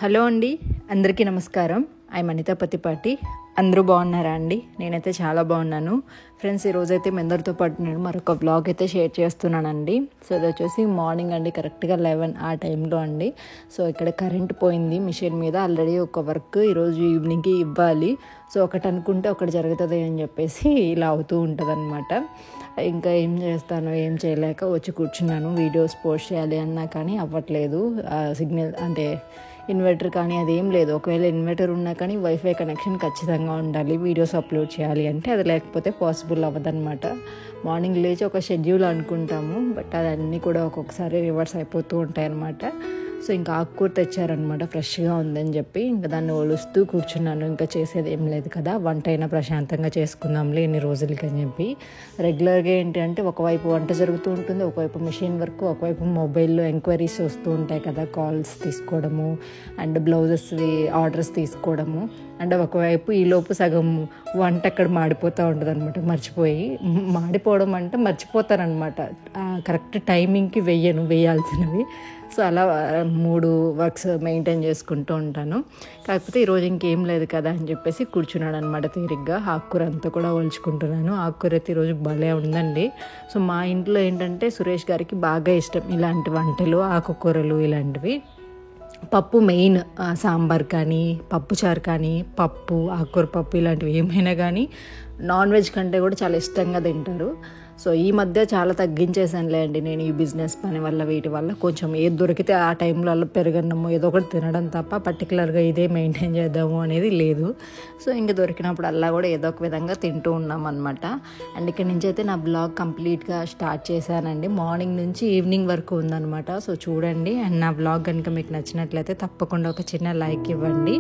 Hello అండి, అందరికీ నమస్కారం. ఐ అనితా పతిపాటి. అందరూ బాగున్నారా అండి? నేనైతే చాలా బాగున్నాను ఫ్రెండ్స్. ఈరోజైతే మీ అందరితో పాటు నేను మరొక బ్లాగ్ అయితే షేర్ చేస్తున్నానండి. సో ఇది వచ్చేసి మార్నింగ్ అండి, కరెక్ట్గా 11 ఆ టైంలో అండి. సో ఇక్కడ కరెంట్ పోయింది మిషన్ మీద. ఆల్రెడీ ఒక వర్క్ ఈరోజు ఈవినింగ్కి ఇవ్వాలి. సో ఒకటి అనుకుంటే ఒకటి జరుగుతుంది అని చెప్పేసి ఇలా అవుతూ ఉంటుంది అనమాట. ఇంకా ఏం చేస్తాను, ఏం చేయలేక వచ్చి కూర్చున్నాను. వీడియోస్ పోస్ట్ చేయాలి అన్నా కానీ అవ్వట్లేదు. సిగ్నల్ అంటే ఇన్వర్టర్ కానీ అదేం లేదు. ఒకవేళ ఇన్వర్టర్ ఉన్నా కానీ వైఫై కనెక్షన్ ఖచ్చితంగా ఉండాలి వీడియోస్ అప్లోడ్ చేయాలి అంటే. అది లేకపోతే పాసిబుల్ అవ్వదన్నమాట. మార్నింగ్ లేచి ఒక షెడ్యూల్ అనుకుంటాము, బట్ అదన్నీ కూడా ఒక్కొక్కసారి రివర్స్ అయిపోతూ ఉంటాయి అన్నమాట. సో ఇంకా ఆకుకూర తెచ్చారనమాట, ఫ్రెష్గా ఉందని చెప్పి ఇంకా దాన్ని ఒలుస్తూ కూర్చున్నాను. ఇంకా చేసేది ఏం లేదు కదా, వంట అయినా ప్రశాంతంగా చేసుకుందాంలే ఎన్ని రోజులకి అని చెప్పి. రెగ్యులర్గా ఏంటి అంటే ఒకవైపు వంట జరుగుతూ ఉంటుంది, ఒకవైపు మిషన్ వర్క్, ఒకవైపు మొబైల్లో ఎంక్వైరీస్ వస్తూ ఉంటాయి కదా, కాల్స్ తీసుకోవడము అండ్ బ్లౌజెస్వి ఆర్డర్స్ తీసుకోవడము. అండ్ ఒకవైపు ఈలోపు సగం వంట అక్కడ మాడిపోతూ ఉంటుంది అనమాట. మాడిపోవడం అంటే మర్చిపోతారనమాట. కరెక్ట్ టైమింగ్కి వేయాల్సినవి. సో అలా 3 వర్క్స్ మెయింటైన్ చేసుకుంటూ ఉంటాను. కాకపోతే ఈరోజు ఇంకేం లేదు కదా అని చెప్పేసి కూర్చున్నాడు అనమాట తీరిగ్గా. ఆకుకూర అంతా కూడా ఒలుచుకుంటున్నాను. ఆకుకూర అయితే ఈరోజు భలే ఉందండి. సో మా ఇంట్లో ఏంటంటే సురేష్ గారికి బాగా ఇష్టం ఇలాంటి వంటలు, ఆకుకూరలు ఇలాంటివి. పప్పు మెయిన్, సాంబార్ కానీ పప్పుచారు కానీ పప్పు, ఆకుకూర పప్పు ఇలాంటివి ఏమైనా కానీ నాన్ వెజ్ కంటే కూడా చాలా ఇష్టంగా తింటారు. సో ఈ మధ్య చాలా తగ్గించేసానులే అండి నేను, ఈ బిజినెస్ పని వల్ల వీటి వల్ల. కొంచెం ఏది దొరికితే ఆ టైంలో అలా పెరగడము ఏదో ఒకటి తినడం తప్ప పర్టికులర్గా ఇదే మెయింటైన్ చేద్దాము అనేది లేదు. సో ఇంకా దొరికినప్పుడు అలా కూడా ఏదో ఒక విధంగా తింటూ ఉన్నాం అనమాట. అండ్ ఇక్కడ నుంచి అయితే నా బ్లాగ్ కంప్లీట్గా స్టార్ట్ చేశానండి. మార్నింగ్ నుంచి ఈవినింగ్ వరకు ఉందన్నమాట. సో చూడండి. అండ్ నా బ్లాగ్ కనుక మీకు నచ్చినట్లయితే తప్పకుండా ఒక చిన్న లైక్ ఇవ్వండి.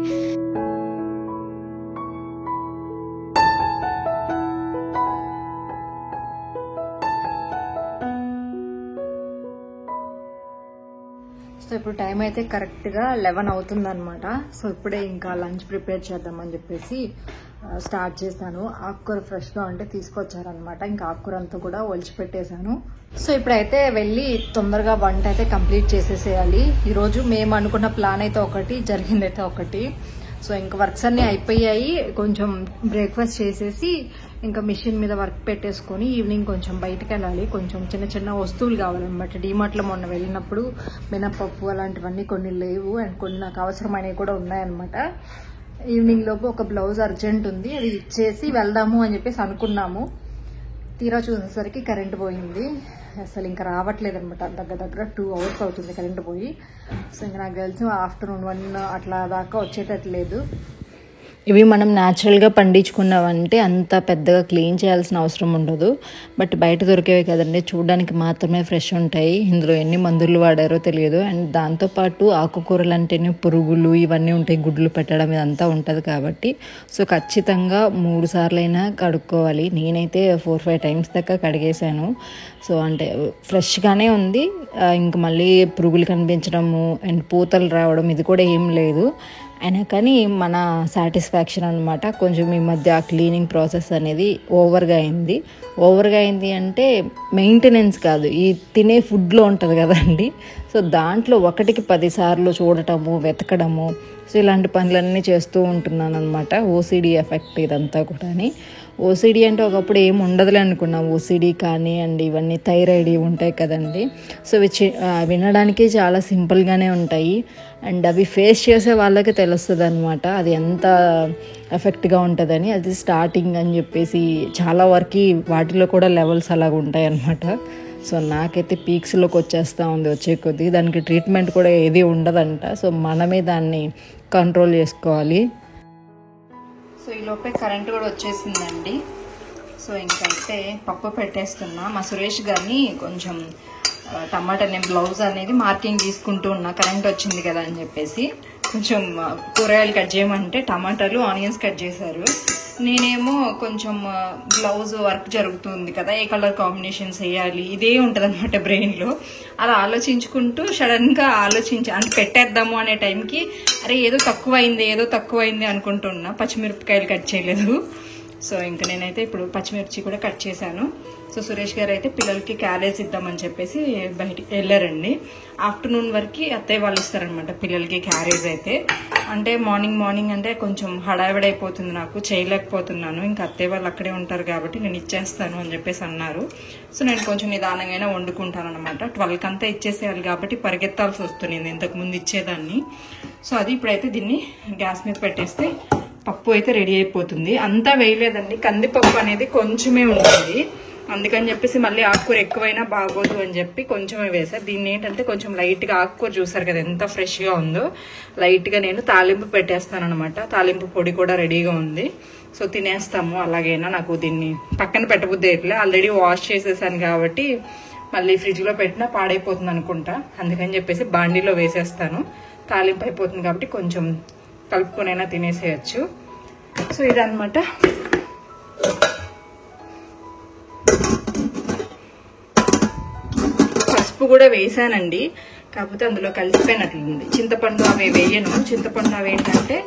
సో ఇప్పుడు టైం అయితే కరెక్ట్గా 11 అవుతుందన్నమాట. సో ఇప్పుడే ఇంకా లంచ్ ప్రిపేర్ చేద్దామని చెప్పేసి స్టార్ట్ చేశాను. ఆకుకూర ఫ్రెష్గా ఉంటే తీసుకొచ్చారనమాట. ఇంకా ఆకుకూర అంతా కూడా ఒలిచిపెట్టేశాను. సో ఇప్పుడైతే వెళ్ళి తొందరగా వంట అయితే కంప్లీట్ చేసేసేయాలి. ఈరోజు మేము అనుకున్న ప్లాన్ అయితే ఒకటి, జరిగిందైతే ఒకటి. సో ఇంకా వర్క్స్ అన్నీ అయిపోయాయి. కొంచెం బ్రేక్ఫాస్ట్ చేసేసి ఇంకా మిషన్ మీద వర్క్ పెట్టేసుకొని ఈవినింగ్ కొంచెం బయటకు వెళ్ళాలి. కొంచెం చిన్న చిన్న వస్తువులు కావాలన్నమాట. డీమార్ట్లో మొన్న వెళ్ళినప్పుడు మినపప్పు అలాంటివన్నీ కొన్ని లేవు, అండ్ కొన్ని నాకు అవసరమైనవి కూడా ఉన్నాయన్నమాట. ఈవినింగ్ లోపు ఒక బ్లౌజ్ అర్జెంట్ ఉంది, అది ఇచ్చేసి వెళ్దాము అని చెప్పేసి అనుకున్నాము. తీరా చూసేసరికి కరెంట్ పోయింది. అసలు ఇంకా రావట్లేదు అనమాట. దగ్గర 2 hours అవుతుంది కరెంట్ పోయి. సో ఇంకా నాకు తెలిసి ఆఫ్టర్నూన్ 1 అట్లా దాకా వచ్చేటట్లేదు. ఇవి మనం న్యాచురల్గా పండించుకున్నామంటే అంత పెద్దగా క్లీన్ చేయాల్సిన అవసరం ఉండదు. బట్ బయట దొరికేవి కదండి, చూడడానికి మాత్రమే ఫ్రెష్ ఉంటాయి. ఇందులో ఎన్ని మందులు వాడారో తెలియదు. అండ్ దాంతోపాటు ఆకుకూరలు అంటేనే పురుగులు ఇవన్నీ ఉంటాయి, గుడ్లు పెట్టడం ఇదంతా ఉంటుంది కాబట్టి సో ఖచ్చితంగా 3 సార్లైనా కడుక్కోవాలి. నేనైతే 4-5 times దాకా కడిగేశాను. సో అంటే ఫ్రెష్గానే ఉంది. ఇంక మళ్ళీ పురుగులు కనిపించడము అండ్ పూతలు రావడం ఇది కూడా ఏం లేదు. అయినా కానీ మన సాటిస్ఫాక్షన్ అనమాట. కొంచెం ఈ మధ్య క్లీనింగ్ ప్రాసెస్ అనేది ఓవర్గా అయింది అంటే మెయింటెనెన్స్ కాదు, ఈ తినే ఫుడ్లో ఉంటుంది కదండి. సో దాంట్లో 1కి 10 సార్లు చూడటము, వెతకడము, సో ఇలాంటి పనులన్నీ చేస్తూ ఉంటున్నాను అనమాట. ఓసిడి ఎఫెక్ట్ ఇదంతా కూడా. ఓసిడి అంటే ఒకప్పుడు ఏం ఉండదులే అనుకున్నాం. ఓసిడి కానీ అండ్ ఇవన్నీ థైరాయిడ్ ఉంటాయి కదండి. సో వినడానికి చాలా సింపుల్గానే ఉంటాయి, అండ్ అవి ఫేస్ చేసే వాళ్ళకి తెలుస్తుంది అనమాట అది ఎంత ఎఫెక్ట్గా ఉంటుందని. అది స్టార్టింగ్ అని చెప్పేసి చాలా వరకు వాటిలో కూడా లెవెల్స్ అలాగ ఉంటాయి అన్నమాట. సో నాకైతే పీక్స్లోకి వచ్చేస్తూ ఉంది వచ్చే కొద్దీ. దానికి ట్రీట్మెంట్ కూడా ఏది ఉండదంట. సో మనమే దాన్ని కంట్రోల్ చేసుకోవాలి. సో ఈ లోపే కరెంట్ కూడా వచ్చేసిందండి. సో ఇంకైతే పప్పు పెట్టేస్తున్నా. మా సురేష్ గారిని కొంచెం టమాటా నేను బ్లౌజ్ అనేది మార్కింగ్ తీసుకుంటూ ఉన్నా, కరెంట్ వచ్చింది కదా అని చెప్పేసి. కొంచెం కూరగాయలు కట్ చేయమంటే టమాటాలు, ఆనియన్స్ కట్ చేశారు. నేనేమో కొంచెం బ్లౌజ్ వర్క్ జరుగుతుంది కదా, ఏ కలర్ కాంబినేషన్స్ వేయాలి ఇదే ఉంటుంది అనమాట బ్రెయిన్లో. అలా ఆలోచించుకుంటూ సడన్గా అంటే పెట్టేద్దాము అనే టైంకి అరే ఏదో తక్కువైంది అనుకుంటున్నా. పచ్చిమిరపకాయలు కట్ చేయలేదు. సో ఇంకా నేనైతే ఇప్పుడు పచ్చిమిర్చి కూడా కట్ చేశాను. సో సురేష్ గారు అయితే పిల్లలకి క్యారేజ్ ఇద్దామని చెప్పేసి బయటికి వెళ్ళారండి. ఆఫ్టర్నూన్ వరకు అత్తయ్య వాళ్ళు ఇస్తారనమాట పిల్లలకి క్యారేజ్ అయితే. అంటే మార్నింగ్ అంటే కొంచెం హడావిడైపోతుంది, నాకు చేయలేకపోతున్నాను. ఇంకా అత్తయ్య వాళ్ళు అక్కడే ఉంటారు కాబట్టి నేను ఇచ్చేస్తాను అని చెప్పేసి అన్నారు. సో నేను కొంచెం నిదానంగా వండుకుంటాను అనమాట. 12కి అంతా ఇచ్చేసేయాలి కాబట్టి పరిగెత్తాల్సి వస్తుంది, ఇంతకు ముందు ఇచ్చేదాన్ని. సో అది ఇప్పుడైతే దీన్ని గ్యాస్ మీద పెట్టేస్తే పప్పు అయితే రెడీ అయిపోతుంది. అంతా వేయలేదండి, కందిపప్పు అనేది కొంచెమే ఉంటుంది, అందుకని చెప్పేసి మళ్ళీ ఆకుకూర ఎక్కువైనా బాగోదు అని చెప్పి కొంచెమే వేసాను. దీన్ని ఏంటంటే కొంచెం లైట్గా ఆకుకూర చూసారు కదా ఎంత ఫ్రెష్గా ఉందో, లైట్గా నేను తాలింపు పెట్టేస్తాను అనమాట. తాలింపు పొడి కూడా రెడీగా ఉంది. సో తినేస్తాము అలాగైనా. నాకు దీన్ని పక్కన పెట్టబుద్ధి అయితే ఆల్రెడీ వాష్ చేసేసాను కాబట్టి మళ్ళీ ఫ్రిడ్జ్లో పెట్టినా పాడైపోతుంది అనుకుంటా, అందుకని చెప్పేసి బాండీలో వేసేస్తాను. తాలింపు అయిపోతుంది కాబట్టి కొంచెం కలుపుకొనైనా తినేసేయచ్చు. సో ఇదన్నమాట. పసుపు కూడా వేసానండి, కాకపోతే అందులో కలిసిపోయినట్లుంది. చింతపండు అవి వేయను, చింతపండు అవి ఏంటంటే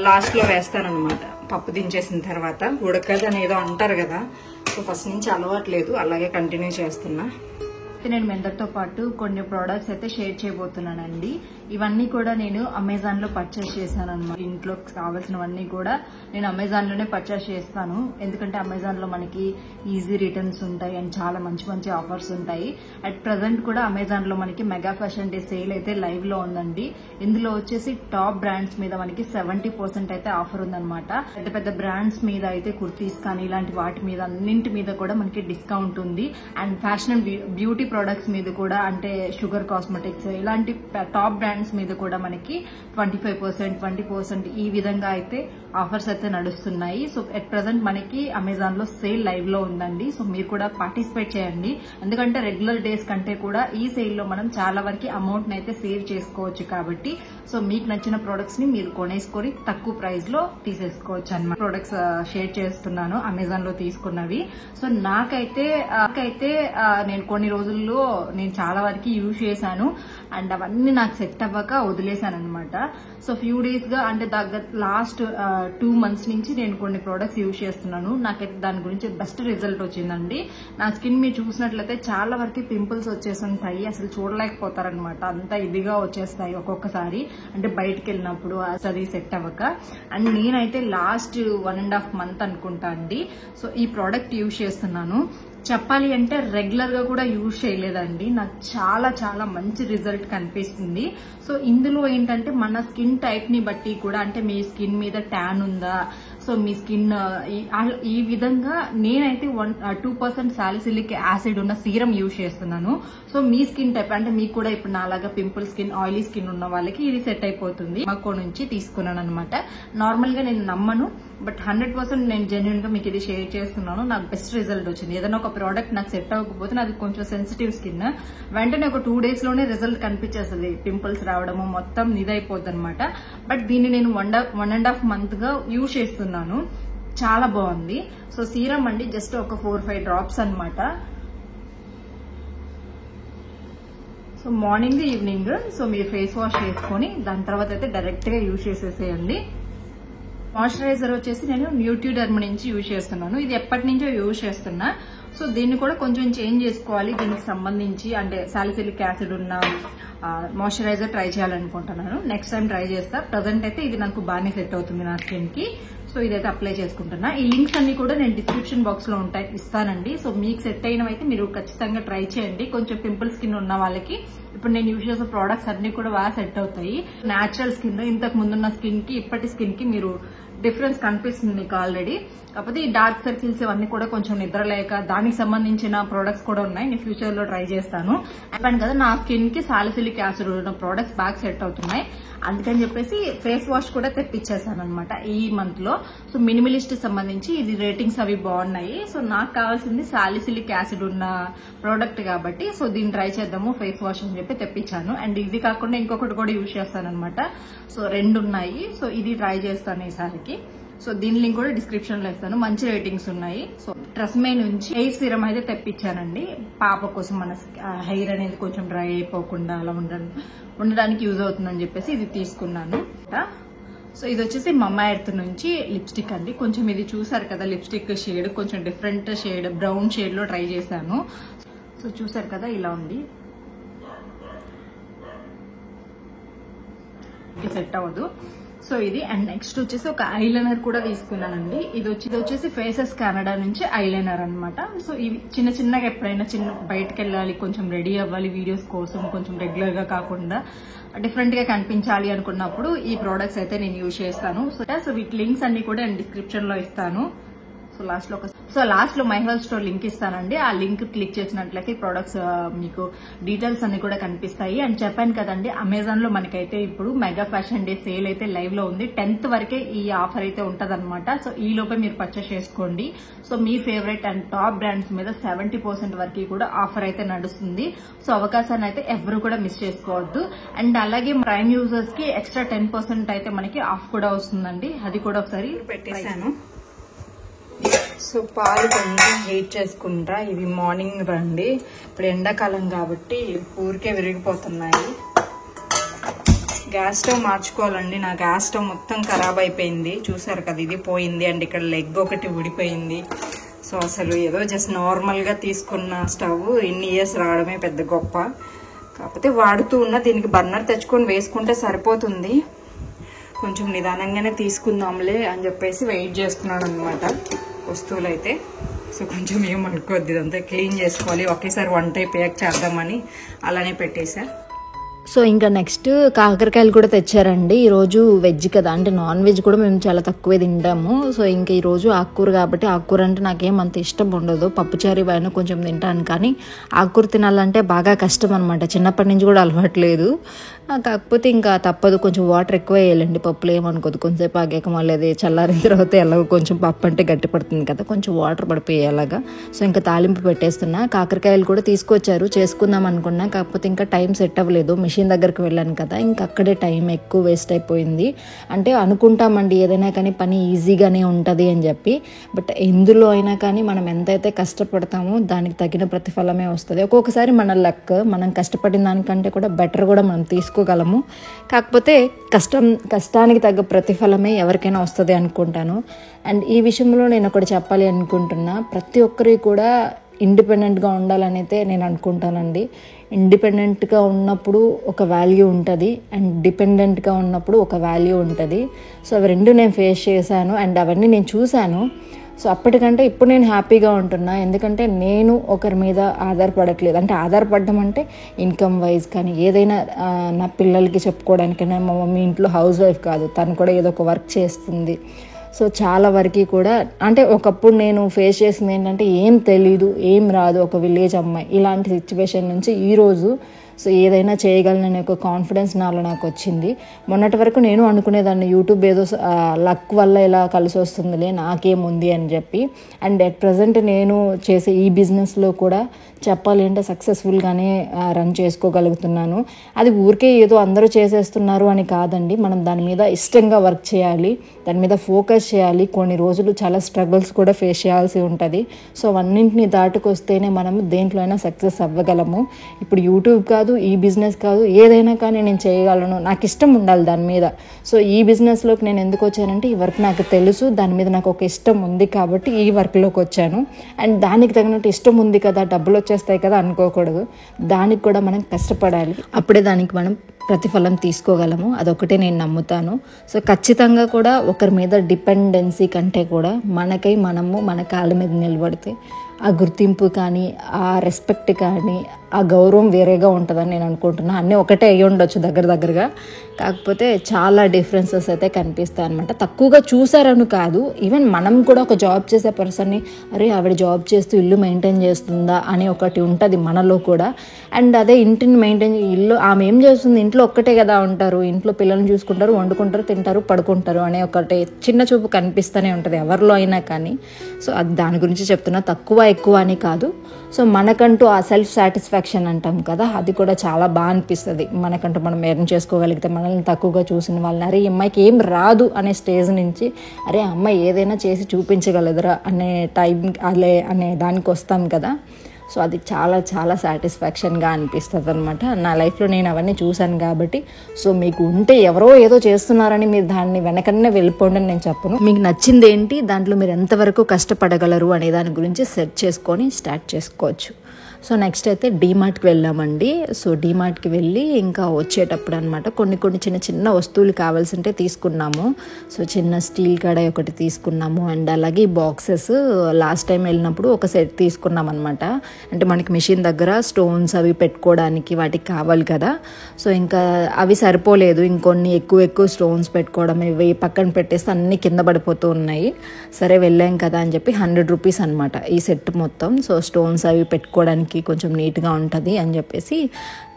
లాస్ట్లో వేస్తానన్నమాట పప్పు దించేసిన తర్వాత. ఉడకదని ఏదో అంటారు కదా, సో ఫస్ట్ నుంచి అలవాట్లేదు, అలాగే కంటిన్యూ చేస్తున్నా. నేను మీ అందరితో పాటు కొన్ని ప్రోడక్ట్స్ అయితే షేర్ చేయబోతున్నానండి. ఇవన్నీ కూడా నేను అమెజాన్ లో పర్చేస్ చేశాను అనమాట. ఇంట్లో కావాల్సినవన్నీ కూడా నేను అమెజాన్ లోనే పర్చేస్ చేస్తాను, ఎందుకంటే అమెజాన్ లో మనకి ఈజీ రిటర్న్స్ ఉంటాయి అండ్ చాలా మంచి మంచి ఆఫర్స్ ఉంటాయి. అట్ ప్రెసెంట్ కూడా అమెజాన్ లో మనకి మెగా ఫ్యాషన్ డే సేల్ అయితే లైవ్ లో ఉందండి. ఇందులో వచ్చేసి టాప్ బ్రాండ్స్ మీద మనకి 70% అయితే ఆఫర్ ఉందన్నమాట. పెద్ద పెద్ద బ్రాండ్స్ మీద అయితే కుర్తీస్ కానీ ఇలాంటి వాటి మీద అన్నింటి మీద కూడా మనకి డిస్కౌంట్ ఉంది. And fashion and beauty products మీద కూడా, అంటే షుగర్ కాస్మెటిక్స్ ఇలాంటి టాప్ బ్రాండ్స్ మీద కూడా మనకి 25%, 20% ఈ విధంగా అయితే ఆఫర్స్ అయితే నడుస్తున్నాయి. సో ఎట్ ప్రెసెంట్ మనకి అమెజాన్ లో సేల్ లైవ్ లో ఉందండి. సో మీరు కూడా పార్టిసిపేట్ చేయండి, ఎందుకంటే రెగ్యులర్ డేస్ కంటే కూడా ఈ సేల్ లో మనం చాలా వరకు అమౌంట్ అయితే సేవ్ చేసుకోవచ్చు కాబట్టి. సో మీకు నచ్చిన ప్రొడక్ట్స్ ని మీరు కొనేసుకొని తక్కువ ప్రైస్ లో తీసేసుకోవచ్చు అన్నమాట. ప్రొడక్ట్స్ షేర్ చేస్తున్నాను అమెజాన్ లో తీసుకున్నవి. సో నాకైతే నేను కొన్ని రోజుల్లో నేను చాలా వరకు యూజ్ చేశాను అండ్ అవన్నీ నాకు సెట్ అవ్వక వదిలేశాను అనమాట. సో ఫ్యూ డేస్ గా అంటే లాస్ట్ 2 months నుంచి నేను కొన్ని ప్రొడక్ట్స్ యూజ్ చేస్తున్నాను. నాకైతే దాని గురించి బెస్ట్ రిజల్ట్ వచ్చిందండి. నా స్కిన్ మీరు చూసినట్లయితే చాలా వరకు పింపుల్స్ వచ్చేస్తుంటాయి, అసలు చూడలేకపోతారనమాట, అంత ఇదిగా వచ్చేస్తాయి ఒక్కొక్కసారి, అంటే బయటకు వెళ్ళినప్పుడు అది సెట్ అవ్వక. అండ్ నేనైతే లాస్ట్ 1.5 month అనుకుంటా అండి సో ఈ ప్రోడక్ట్ యూజ్ చేస్తున్నాను. చెప్పాలి అంటే రెగ్యులర్ గా కూడా యూజ్ చేయలేదండి, నాకు చాలా చాలా మంచి రిజల్ట్ కనిపిస్తుంది. సో ఇందులో ఏంటంటే మన స్కిన్ టైప్ ని బట్టి కూడా, అంటే మీ స్కిన్ మీద ట్యాన్ ఉందా, సో మీ స్కిన్ ఈ విధంగా నేనైతే 2% సాలిసిలిక్ యాసిడ్ ఉన్న సీరం యూజ్ చేస్తున్నాను. సో మీ స్కిన్ టైప్ అంటే మీకు కూడా ఇప్పుడు నాలాగా పింపుల్ స్కిన్, ఆయిలీ స్కిన్ ఉన్న వాళ్ళకి ఇది సెట్ అయిపోతుంది. మాకు నుంచి తీసుకున్నాను అనమాట. నార్మల్ గా నేను నమ్మను, బట్ 100% నేను జెన్యున్ గా మీకు ఇది షేర్ చేస్తున్నాను. నాకు బెస్ట్ రిజల్ట్ వచ్చింది. ఏదైనా ఒక ప్రోడక్ట్ నాకు సెట్ అవ్వకపోతే, నాది కొంచెం సెన్సిటివ్ స్కిన్, వెంటనే ఒక 2 days లోనే రిజల్ట్ కనిపించేస్తుంది, పింపుల్స్ రావడము మొత్తం ఇదైపోద్ది అనమాట. బట్ దీన్ని నేను 1.5 month గా యూజ్ చేస్తున్నాను, చాలా బాగుంది. సో సీరం అండి జస్ట్ ఒక 4-5 drops అనమాట. సో మార్నింగ్ ఈవినింగ్ సో మీరు ఫేస్ వాష్ చేసుకొని దాని తర్వాత అయితే డైరెక్ట్ గా యూజ్ చేసేసేయండి. మాయిశ్చరైజర్ వచ్చేసి నేను న్యూట్రిడర్మ్ నుంచి యూజ్ చేస్తున్నాను. ఇది ఎప్పటి నుంచో యూజ్ చేస్తున్నా. సో దీన్ని కూడా కొంచెం చేంజ్ చేసుకోవాలి, దీనికి సంబంధించి అంటే సాలిసిలిక్ యాసిడ్ ఉన్న మాయిశ్చరైజర్ ట్రై చేయాలనుకుంటున్నాను. నెక్స్ట్ టైం ట్రై చేస్తా. ప్రజెంట్ అయితే ఇది నాకు బాగానే సెట్ అవుతుంది నా స్కిన్ కి. సో ఇదైతే అప్లై చేసుకుంటున్నా. ఈ లింక్స్ అన్ని కూడా నేను డిస్క్రిప్షన్ బాక్స్ లో ఇస్తానండి. సో మీకు సెట్ అయినవైతే మీరు ఖచ్చితంగా ట్రై చేయండి. కొంచెం పింపుల్ స్కిన్ ఉన్న వాళ్ళకి ఇప్పుడు నేను యూజ్ చేసే ప్రోడక్ట్స్ అన్ని కూడా బాగా సెట్ అవుతాయి. న్యాచురల్ స్కిన్, ఇంతకు ముందున్న స్కిన్ కి ఇప్పటి స్కిన్ కి మీరు డిఫరెన్స్ కనిపిస్తుంది మీకు ఆల్రెడీ. కాకపోతే ఈ డార్క్ సర్కిల్స్ ఇవన్నీ కూడా కొంచెం నిద్రలేక దానికి సంబంధించిన ప్రొడక్ట్స్ కూడా ఉన్నాయి, నేను ఫ్యూచర్ లో ట్రై చేస్తాను. చెప్పాను కదా నా స్కిన్ కి సాలిసిలిక్ యాసిడ్ ఉన్న ప్రొడక్ట్స్ బాగా సెట్ అవుతున్నాయి, అందుకని చెప్పేసి ఫేస్ వాష్ కూడా తెప్పించేసాను అనమాట ఈ మంత్ లో. సో మినిమలిస్ట్ సంబంధించి ఇది రేటింగ్స్ అవి బాగున్నాయి. సో నాకు కావాల్సింది సాలిసిలిక్ యాసిడ్ ఉన్న ప్రోడక్ట్ కాబట్టి సో దీన్ని ట్రై చేద్దాము ఫేస్ వాష్ అని చెప్పి తెప్పించాను. అండ్ ఇది కాకుండా ఇంకొకటి కూడా యూజ్ చేస్తాను అనమాట. సో 2 ఉన్నాయి. సో ఇది ట్రై చేస్తాను ఈసారికి. సో దీని లింక్ కూడా డిస్క్రిప్షన్ లో ఇస్తాను, మంచి రేటింగ్స్ ఉన్నాయి. సో ట్రెస్మే నుంచి హెయిర్ సీరం అయితే తెప్పించానండి పాప కోసం, మన హెయిర్ అనేది కొంచెం డ్రై అయిపోకుండా అలా ఉండడానికి యూజ్ అవుతుందని చెప్పేసి ఇది తీసుకున్నాను. సో ఇది వచ్చేసి మమ్మా ఎర్త్ నుంచి లిప్స్టిక్ అండి. కొంచెం ఇది చూసారు కదా, లిప్స్టిక్ షేడ్ కొంచెం డిఫరెంట్ షేడ్, బ్రౌన్ షేడ్ లో ట్రై చేశాను. సో చూసారు కదా, ఇలా ఉంది, సెట్ అవ్వదు. సో ఇది. అండ్ నెక్స్ట్ వచ్చేసి ఒక ఐలైనర్ కూడా తీసుకున్నానండి. ఇది వచ్చేసి ఫేసెస్ కెనడా నుంచి ఐలైనర్ అనమాట. సో ఇవి చిన్నగా ఎప్పుడైనా బయటకు వెళ్ళాలి, కొంచెం రెడీ అవ్వాలి వీడియోస్ కోసం, కొంచెం రెగ్యులర్ గా కాకుండా డిఫరెంట్ గా కనిపించాలి అనుకున్నప్పుడు ఈ ప్రోడక్ట్స్ అయితే నేను యూజ్ చేస్తాను. సో వీటి లింక్స్ అన్ని కూడా నేను డిస్క్రిప్షన్ లో ఇస్తాను. సో లాస్ట్ లో మై హెల్త్ స్టోర్ లింక్ ఇస్తానండి. ఆ లింక్ క్లిక్ చేసినట్లయితే ప్రొడక్ట్స్ మీకు డీటెయిల్స్ అన్ని కూడా కనిపిస్తాయి. అండ్ చెప్పాను కదండి, అమెజాన్ లో మనకైతే ఇప్పుడు మెగా ఫ్యాషన్ డే సేల్ అయితే లైవ్ లో ఉంది. 10th వరకే ఈ ఆఫర్ అయితే ఉంటదన్నమాట. సో ఈ లోపే మీరు పర్చేస్ చేసుకోండి. So me favourite and top brands మీద 70% వరకు కూడా ఆఫర్ అయితే నడుస్తుంది. సో అవకాశాన్ని అయితే ఎవరు కూడా మిస్ చేసుకోవద్దు. అండ్ అలాగే ప్రైమ్ యూజర్స్ కి ఎక్స్ట్రా 10% అయితే మనకి ఆఫ్ కూడా వస్తుందండి. అది కూడా ఒకసారి పెట్టేశాను. సో పాలు కొంచెం హీట్ చేసుకుంటా. ఇవి మార్నింగ్ రండి, ఇప్పుడు ఎండాకాలం కాబట్టి ఊరికే విరిగిపోతున్నాయి. Gas stove మార్చుకోవాలండి. నా గ్యాస్ స్టవ్ మొత్తం ఖరాబ్ అయిపోయింది, చూసారు కదా, ఇది పోయింది. అండ్ ఇక్కడ లెగ్ ఒకటి ఊడిపోయింది. సో అసలు ఏదో జస్ట్ నార్మల్ గా తీసుకున్న స్టవ్ ఇన్ని ఇయర్స్ రావడమే పెద్ద గొప్ప. కాకపోతే వాడుతూ ఉన్న దీనికి బర్నర్ తెచ్చుకొని వేసుకుంటే సరిపోతుంది. కొంచెం నిదానంగానే తీసుకుందాంలే అని చెప్పేసి వెయిట్ చేస్తున్నాను అనమాట వస్తువులు అయితే. సో కొంచెం ఏమనుకోద్ది, ఇదంతా క్లీన్ చేసుకోవాలి, ఒకేసారి వంట అయిపోయాక చేద్దామని అలానే పెట్టేసా. సో ఇంకా నెక్స్ట్ కాకరకాయలు కూడా తెచ్చారండి. ఈరోజు వెజ్ కదా, అంటే నాన్ వెజ్ కూడా మేము చాలా తక్కువే తింటాము. సో ఇంకా ఈరోజు ఆకుకూర కాబట్టి, ఆకుకూర అంటే నాకేం అంత ఇష్టం ఉండదు. పప్పుచారి పైన కొంచెం తింటాను, కానీ ఆకుకూర తినాలంటే బాగా కష్టం అనమాట. చిన్నప్పటి నుంచి కూడా అలవాట్లేదు. కాకపోతే ఇంకా తప్పదు, కొంచెం వాటర్ ఎక్కువ వేయాలండి పప్పులో, ఏమనుకోదు. కొంచెంసేపు ఆగాక మళ్ళీ అది చల్లారిన తర్వాత ఎలాగో కొంచెం పప్పు అంటే గట్టి పడుతుంది కదా, కొంచెం వాటర్ పడిపోయి అలాగా. సో ఇంకా తాలింపు పెట్టేస్తున్నా. కాకరకాయలు కూడా తీసుకొచ్చారు, చేసుకుందాం అనుకున్నా. కాకపోతే ఇంకా టైం సెట్ అవ్వలేదు. మిషన్ దగ్గరికి వెళ్ళాను కదా, ఇంకా అక్కడే టైం ఎక్కువ వేస్ట్ అయిపోయింది. అంటే అనుకుంటామండి ఏదైనా కానీ పని ఈజీగానే ఉంటుంది అని చెప్పి, బట్ ఎందులో అయినా కానీ మనం ఎంతైతే కష్టపడతామో దానికి తగిన ప్రతిఫలమే వస్తుంది. ఒక్కొక్కసారి మన లక్, మనం కష్టపడిన దానికంటే కూడా బెటర్ కూడా మనం తీసుకోగలము. కాకపోతే కష్టానికి తగ్గ ప్రతిఫలమే ఎవరికైనా వస్తుంది అనుకుంటాను. అండ్ ఈ విషయంలో నేను ఒకటి చెప్పాలి అనుకుంటున్నా, ప్రతి ఒక్కరి కూడా ఇండిపెండెంట్గా ఉండాలనైతే నేను అనుకుంటానండి. ఇండిపెండెంట్గా ఉన్నప్పుడు ఒక వాల్యూ ఉంటుంది, అండ్ డిపెండెంట్గా ఉన్నప్పుడు ఒక వాల్యూ ఉంటుంది. సో అవి రెండు నేను ఫేస్ చేశాను, అండ్ అవన్నీ నేను చూశాను. సో అప్పటికంటే ఇప్పుడు నేను హ్యాపీగా ఉంటున్నా, ఎందుకంటే నేను ఒకరి మీద ఆధారపడట్లేదు. అంటే ఆధారపడడం అంటే ఇన్కమ్ వైజ్ కానీ, ఏదైనా నా పిల్లలకి చెప్పుకోవడానికైనా, మా మమ్మీ ఇంట్లో హౌస్ వైఫ్ కాదు, తను కూడా ఏదో ఒక వర్క్ చేస్తుంది. సో చాలా వరకు కూడా అంటే ఒకప్పుడు నేను ఫేస్ చేసింది ఏంటంటే ఏం తెలీదు, ఏం రాదు, ఒక విలేజ్ అమ్మాయి, ఇలాంటి సిచ్యువేషన్ నుంచి ఈరోజు సో ఏదైనా చేయగలననే ఒక కాన్ఫిడెన్స్ నాకు వచ్చింది. మొన్నటి వరకు నేను అనుకునేదాన్ని యూట్యూబ్ ఏదో లక్ వల్ల ఇలా కలిసి వస్తుందిలే, నాకేముంది అని చెప్పి. అండ్ అట్ ప్రజెంట్ నేను చేసే ఈ బిజినెస్లో కూడా చెప్పాలి అంటే సక్సెస్ఫుల్గానే రన్ చేసుకోగలుగుతున్నాను. అది ఊరికే ఏదో అందరూ చేసేస్తున్నారు అని కాదండి, మనం దాని మీద ఇష్టంగా వర్క్ చేయాలి, దాని మీద ఫోకస్ చేయాలి. కొన్ని రోజులు చాలా స్ట్రగుల్స్ కూడా ఫేస్ చేయాల్సి ఉంటుంది. సో అన్నింటినీ దాటుకొస్తేనే మనం దేంట్లో అయినా సక్సెస్ అవ్వగలము. ఇప్పుడు యూట్యూబ్ కాదు, ఈ బిజినెస్ కాదు, ఏదైనా కానీ నేను చేయగలను, నాకు ఇష్టం ఉండాలి దాని మీద. సో ఈ బిజినెస్లోకి నేను ఎందుకు వచ్చానంటే ఈ వర్క్ నాకు తెలుసు, దాని మీద నాకు ఒక ఇష్టం ఉంది కాబట్టి ఈ వర్క్లోకి వచ్చాను. అండ్ దానికి తగినట్టు ఇష్టం ఉంది కదా, డబ్బులు వచ్చేస్తాయి కదా అనుకోకూడదు, దానికి కూడా మనం కష్టపడాలి, అప్పుడే దానికి మనం ప్రతిఫలం తీసుకోగలము. అదొకటే నేను నమ్ముతాను. సో ఖచ్చితంగా కూడా ఒకరి మీద డిపెండెన్సీ కంటే కూడా మనకై మనము మన కాళ్ళ మీద నిలబడితే ఆ గుర్తింపు కానీ, ఆ రెస్పెక్ట్ కానీ, ఆ గౌరవం వేరేగా ఉంటుందని నేను అనుకుంటున్నాను. అన్నీ ఒకటే అయ్యి ఉండొచ్చు దగ్గరగా, కాకపోతే చాలా డిఫరెన్సెస్ అయితే కనిపిస్తాయి అనమాట. తక్కువగా చూసారని కాదు, ఈవెన్ మనం కూడా ఒక జాబ్ చేసే పర్సన్ని అరే ఆవిడ జాబ్ చేస్తూ ఇల్లు మెయింటైన్ చేస్తుందా అని ఒకటి ఉంటుంది మనలో కూడా. అండ్ అదే ఇంటిని మెయింటైన్, ఇల్లు ఆమె ఏం చేస్తుంది, ఇంట్లో ఒక్కటే కదా ఉంటారు, ఇంట్లో పిల్లల్ని చూసుకుంటారు, వండుకుంటారు, తింటారు, పడుకుంటారు అనే ఒకటి చిన్న చూపు కనిపిస్తూనే ఉంటుంది ఎవరిలో అయినా కానీ. సో అది దాని గురించి చెప్తున్నా, తక్కువ ఎక్కువ అని కాదు. సో మనకంటూ ఆ సెల్ఫ్ సాటిస్ఫాక్షన్ అంటాం కదా, అది కూడా చాలా బాగా అనిపిస్తుంది. మనకంటూ మనం ఎర్న్ చేసుకోగలిగితే, మనల్ని తక్కువగా చూసిన వాళ్ళని అరే ఈ అమ్మాయికి ఏం రాదు అనే స్టేజ్ నుంచి అరే అమ్మాయి ఏదైనా చేసి చూపించగలదురా అనే టైం అనే దానికి వస్తాం కదా. సో అది చాలా చాలా సాటిస్ఫాక్షన్గా అనిపిస్తుంది అనమాట. నా లైఫ్లో నేను అవన్నీ చూశాను కాబట్టి. సో మీకు ఉంటే ఎవరో ఏదో చేస్తున్నారని మీరు దాన్ని వెనకనే వెళ్ళిపోండి అని నేను చెప్పను. మీకు నచ్చింది ఏంటి, దాంట్లో మీరు ఎంతవరకు కష్టపడగలరు అనే దాని గురించి సెట్ చేసుకొని స్టార్ట్ చేసుకోవచ్చు. సో నెక్స్ట్ అయితే డీమార్ట్కి వెళ్ళామండి. సో డీమార్ట్కి వెళ్ళి ఇంకా వచ్చేటప్పుడు అనమాట కొన్ని చిన్న చిన్న వస్తువులు కావాల్సి ఉంటే తీసుకున్నాము. సో చిన్న స్టీల్ కడాయి ఒకటి తీసుకున్నాము, అండ్ అలాగే బాక్సెస్ లాస్ట్ టైం వెళ్ళినప్పుడు ఒక సెట్ తీసుకున్నాం అనమాట. అంటే మనకి మిషన్ దగ్గర స్టోన్స్ అవి పెట్టుకోవడానికి వాటికి కావాలి కదా. సో ఇంకా అవి సరిపోలేదు, ఇంకొన్ని ఎక్కువ స్టోన్స్ పెట్టుకోవడం, ఇవి పక్కన పెట్టేస్తే అన్నీ కింద పడిపోతూ ఉన్నాయి. సరే వెళ్ళాం కదా అని చెప్పి 100 రూపీస్ అనమాట ఈ సెట్ మొత్తం. సో స్టోన్స్ అవి పెట్టుకోవడానికి కొంచెం నీట్గా ఉంటుంది అని చెప్పేసి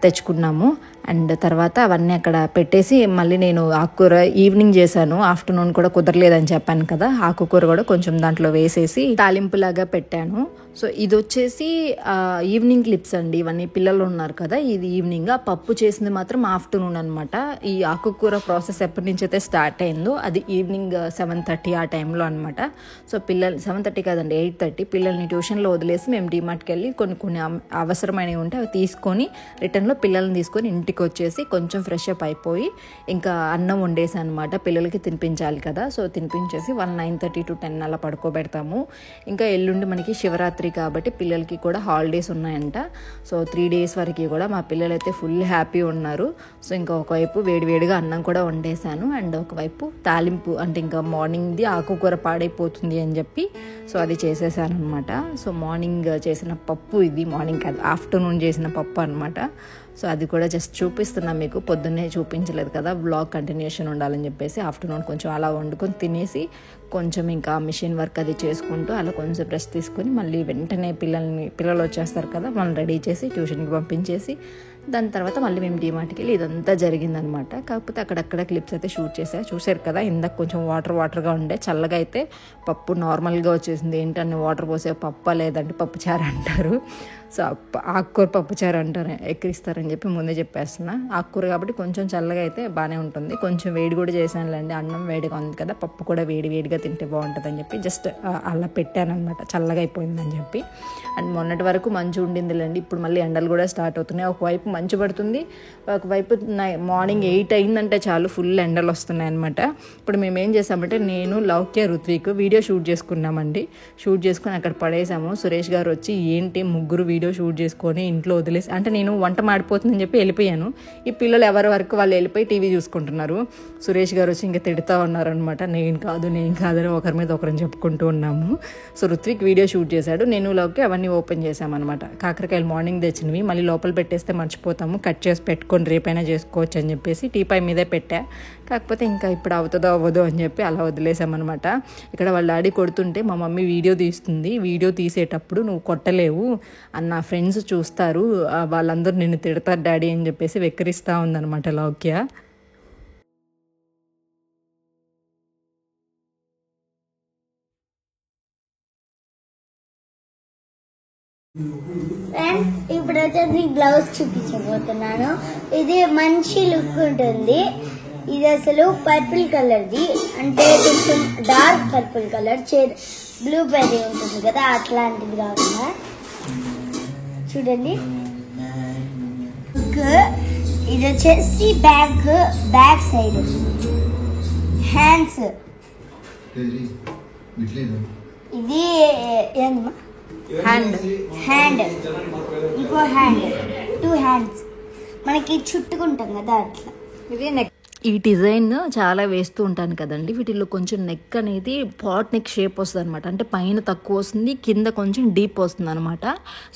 తెచ్చుకున్నాము. అండ్ తర్వాత అవన్నీ అక్కడ పెట్టేసి మళ్ళీ నేను ఆకుకూర ఈవినింగ్ చేశాను, ఆఫ్టర్నూన్ కూడా కుదరలేదని చెప్పాను కదా. ఆకుకూర కూడా కొంచెం దాంట్లో వేసేసి తాలింపులాగా పెట్టాను. సో ఇది వచ్చేసి ఈవినింగ్ క్లిప్స్ అండి, ఇవన్నీ పిల్లలు ఉన్నారు కదా, ఇది ఈవినింగ్. ఆ పప్పు చేసింది మాత్రం ఆఫ్టర్నూన్ అనమాట. ఈ ఆకుకూర ప్రాసెస్ ఎప్పటి నుంచి అయితే స్టార్ట్ అయిందో అది ఈవినింగ్ 7:30 ఆ టైంలో అనమాట. సో పిల్లలు 7:30 కాదండి 8:30 పిల్లల్ని ట్యూషన్లో వదిలేసి మేము డీమార్ట్కి వెళ్ళి కొన్ని అవసరమైనవి ఉంటే అవి తీసుకొని రిటర్న్లో పిల్లల్ని తీసుకొని ఇంటికి వచ్చేసి కొంచెం ఫ్రెష్ అప్ అయిపోయి ఇంకా అన్నం వండేసాను అనమాట. పిల్లలకి తినిపించాలి కదా. సో తినిపించేసి 9:30 to 10 అలా పడుకోబెడతాము. ఇంకా ఎల్లుండి మనకి శివరాత్రి కాబట్టి పిల్లలకి కూడా హాలిడేస్ ఉన్నాయంట. సో 3 days వరకు కూడా మా పిల్లలు అయితే ఫుల్ హ్యాపీ ఉన్నారు. సో ఇంకా ఒకవైపు వేడివేడిగా అన్నం కూడా వండేసాను, అండ్ ఒకవైపు తాలింపు అంటే ఇంకా మార్నింగ్ది ఆకుకూర పాడైపోతుంది అని చెప్పి సో అది చేసేసాను అనమాట. సో మార్నింగ్ చేసిన పప్పు ఇది, మార్నింగ్ కాదు ఆఫ్టర్నూన్ చేసిన పప్పు అనమాట. సో అది కూడా జస్ట్ చూపిస్తున్నాను మీకు, పొద్దున్నే చూపించలేదు కదా, వ్లాగ్ కంటిన్యూషన్ ఉండాలని చెప్పేసి ఆఫ్టర్నూన్ కొంచెం అలా వండుకొని తినేసి కొంచెం ఇంకా మిషన్ వర్క్ అది చేసుకుంటూ అలా కొంచెం రెస్ట్ తీసుకొని మళ్ళీ వెంటనే పిల్లలు వచ్చేస్తారు కదా, వాళ్ళని రెడీ చేసి ట్యూషన్కి పంపించేసి దాని తర్వాత మళ్ళీ మేము డీమార్ట్కి వెళ్ళి ఇదంతా జరిగిందనమాట. కాకపోతే అక్కడక్కడ క్లిప్స్ అయితే షూట్ చూసారు కదా. ఇందాక కొంచెం వాటర్గా ఉండే, చల్లగా అయితే పప్పు నార్మల్గా వచ్చేసింది. ఏంటని వాటర్ పోసే పప్పు లేదంటే పప్పుచారు అంటారు. సో ఆకుకూర పప్పుచారు అంటారు, ఎక్కిరిస్తారని చెప్పి ముందే చెప్పేస్తున్నా. ఆకుకూర కాబట్టి కొంచెం చల్లగా అయితే బాగానే ఉంటుంది. కొంచెం వేడి కూడా చేశానులేండి, అన్నం వేడిగా ఉంది కదా, పప్పు కూడా వేడిగా తింటే బాగుంటుంది అని చెప్పి జస్ట్ అలా పెట్టానమాట, చల్లగా అయిపోయిందని చెప్పి. అండ్ మొన్నటి వరకు మంచు ఉండిందిలేండి, ఇప్పుడు మళ్ళీ ఎండలు కూడా స్టార్ట్ అవుతున్నాయి. ఒకవైపు మంచు పడుతుంది, ఒకవైపు మార్నింగ్ 8 అయిందంటే చాలు ఫుల్ ఎండలు వస్తున్నాయి అనమాట. ఇప్పుడు మేము ఏం చేసామంటే నేను లౌక్య రుత్విక్ వీడియో షూట్ చేసుకున్నామండి. షూట్ చేసుకుని అక్కడ పడేసాము. సురేష్ గారు వచ్చి ఏంటి ముగ్గురు వీడియో షూట్ చేసుకొని ఇంట్లో వదిలేసి, అంటే నేను వంట మాడిపోతుందని చెప్పి వెళ్ళిపోయాను. ఈ పిల్లలు ఎవరి వరకు వాళ్ళు వెళ్ళిపోయి టీవీ చూసుకుంటున్నారు. సురేష్ గారు వచ్చి ఇంకా తిడుతూ ఉన్నారనమాట, నేను కాదని ఒకరి మీద ఒకరిని చెప్పుకుంటూ ఉన్నాము. సో రుత్విక్ వీడియో షూట్ చేశాడు, నేను లౌక్య అవన్నీ ఓపెన్ చేసామన్నమాట. కాకరకాయలు మార్నింగ్ తెచ్చినవి మళ్ళీ లోపల పెట్టేస్తే మర్చిపోతాము, కట్ చేసి పెట్టుకొని రేపైనా చేసుకోవచ్చు అని చెప్పేసి టీపై మీదే పెట్టా. కాకపోతే ఇంకా ఇప్పుడు అవుతుందో అవ్వదో అని చెప్పి అలా వదిలేసామన్నమాట. ఇక్కడ వాళ్ళ డాడీ కొడుతుంటే మా మమ్మీ వీడియో తీస్తుంది, వీడియో తీసేటప్పుడు నువ్వు కొట్టలేవు అని నా ఫ్రెండ్స్ చూస్తారు, వాళ్ళందరూ నిన్ను తిడతారు డాడీ అని చెప్పేసి వెక్కిరిస్తూ ఉందన్నమాట లౌక్య. ఇప్పుడు వచ్చేసి బ్లౌజ్ చూపించబోతున్నాను. ఇది మంచి లుక్ ఉంటుంది. ఇది అసలు పర్పుల్ కలర్ది, అంటే కొంచెం డార్క్ పర్పుల్ కలర్, బ్లూబెర్రీ ఉంటుంది కదా అట్లాంటిది కాకుండా చూడండి. ఇది వచ్చేసి బ్యాక్ సైడ్ హ్యాండ్స్, ఇది ఏందమ్మా హ్యాండ్, ఇంకో హ్యాండ్, 2 hands మనకి చుట్టుకుంటాం కదా అట్లా. ఇది నెక్. ఈ డిజైన్ చాలా వేస్తూ ఉంటాను కదండి, వీటిలో కొంచెం నెక్ అనేది పాట్ నెక్ షేప్ వస్తుంది అనమాట. అంటే పైన తక్కువ వస్తుంది, కింద కొంచెం డీప్ వస్తుంది అనమాట.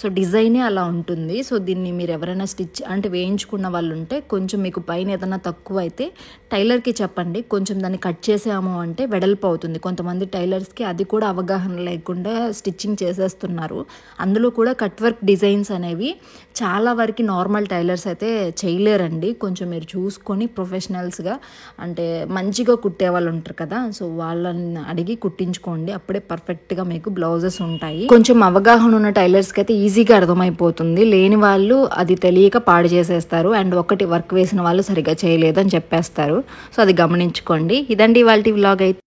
సో డిజైనే అలా ఉంటుంది. సో దీన్ని మీరు ఎవరైనా స్టిచ్ అంటే వేయించుకున్న వాళ్ళు ఉంటే కొంచెం మీకు పైన ఏదైనా తక్కువ అయితే టైలర్కి చెప్పండి, కొంచెం దాన్ని కట్ చేసాము అంటే వెడల్పు అవుతుంది. కొంతమంది టైలర్స్కి అది కూడా అవగాహన లేకుండా స్టిచ్చింగ్ చేసేస్తున్నారు. అందులో కూడా కట్ వర్క్ డిజైన్స్ అనేవి చాలా వరకు నార్మల్ టైలర్స్ అయితే చేయలేరండి. కొంచెం మీరు చూసుకొని ప్రొఫెషనల్స్గా అంటే మంచిగా కుట్టే వాళ్ళు ఉంటారు కదా, సో వాళ్ళని అడిగి కుట్టించుకోండి, అప్పుడే పర్ఫెక్ట్గా మీకు బ్లౌజెస్ ఉంటాయి. కొంచెం అవగాహన ఉన్న టైలర్స్కి అయితే ఈజీగా అర్థమైపోతుంది, లేని వాళ్ళు అది తెలియక పాడు చేసేస్తారు, అండ్ ఒకటి వర్క్ వేసిన వాళ్ళు సరిగ్గా చేయలేదని చెప్పేస్తారు. సో అది గమనించుకోండి. ఇదండి ఇవాల్టి వ్లాగ్ అయితే.